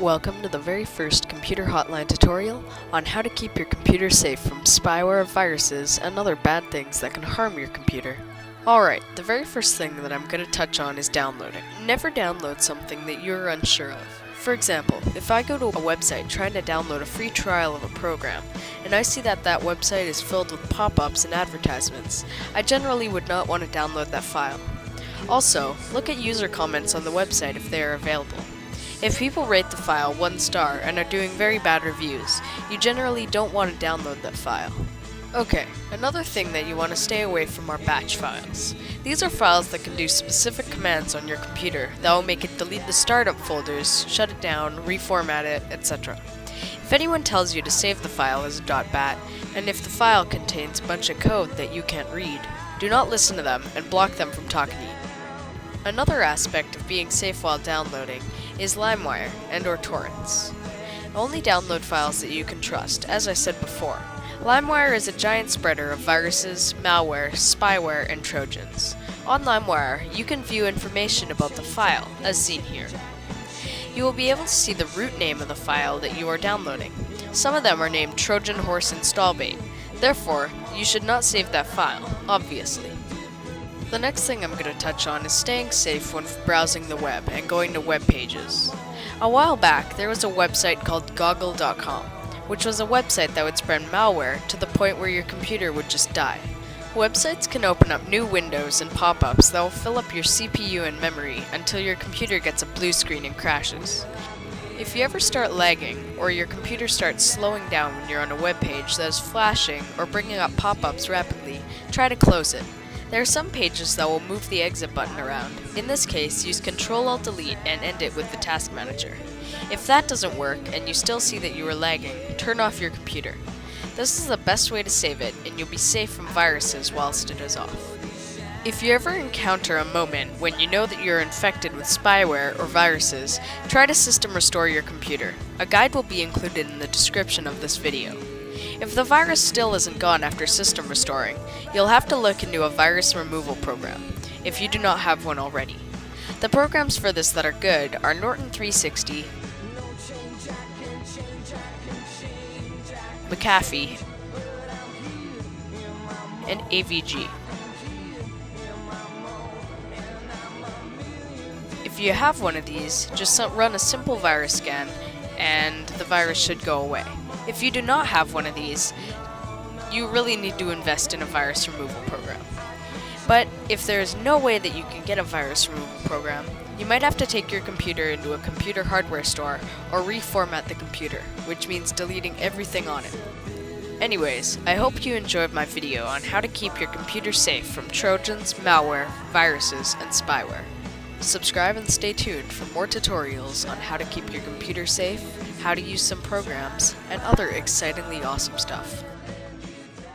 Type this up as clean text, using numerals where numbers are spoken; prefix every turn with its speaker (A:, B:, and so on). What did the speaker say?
A: Welcome to the very first computer hotline tutorial on how to keep your computer safe from spyware, viruses, and other bad things that can harm your computer. Alright, the very first thing that I'm going to touch on is downloading. Never download something that you're unsure of. For example, if I go to a website trying to download a free trial of a program, and I see that that website is filled with pop-ups and advertisements, I generally would not want to download that file. Also, look at user comments on the website if they are available. If people rate the file 1 star and are doing very bad reviews, you generally don't want to download that file. Okay, another thing that you want to stay away from are batch files. These are files that can do specific commands on your computer that will make it delete the startup folders, shut it down, reformat it, etc. If anyone tells you to save the file as a .bat, and if the file contains a bunch of code that you can't read, do not listen to them and block them from talking to you. Another aspect of being safe while downloading is LimeWire and/or torrents. Only download files that you can trust, as I said before. LimeWire is a giant spreader of viruses, malware, spyware, and trojans. On LimeWire, you can view information about the file, as seen here. You will be able to see the root name of the file that you are downloading. Some of them are named Trojan Horse Install Bait. Therefore, you should not save that file, obviously. The next thing I'm going to touch on is staying safe when browsing the web and going to web pages. A while back, there was a website called Goggle.com, which was a website that would spread malware to the point where your computer would just die. Websites can open up new windows and pop-ups that will fill up your CPU and memory until your computer gets a blue screen and crashes. If you ever start lagging, or your computer starts slowing down when you're on a web page that is flashing or bringing up pop-ups rapidly, try to close it. There are some pages that will move the exit button around. In this case, use Ctrl-Alt-Delete and end it with the Task Manager. If that doesn't work and you still see that you are lagging, turn off your computer. This is the best way to save it, and you'll be safe from viruses whilst it is off. If you ever encounter a moment when you know that you're infected with spyware or viruses, try to system restore your computer. A guide will be included in the description of this video. If the virus still isn't gone after system restoring, you'll have to look into a virus removal program, if you do not have one already. The programs for this that are good are Norton 360, McAfee, and AVG. If you have one of these, just run a simple virus scan and the virus should go away. If you do not have one of these, you really need to invest in a virus removal program. But if there is no way that you can get a virus removal program, you might have to take your computer into a computer hardware store or reformat the computer, which means deleting everything on it. Anyways, I hope you enjoyed my video on how to keep your computer safe from trojans, malware, viruses, and spyware. Subscribe and stay tuned for more tutorials on how to keep your computer safe, how to use some programs, and other excitingly awesome stuff.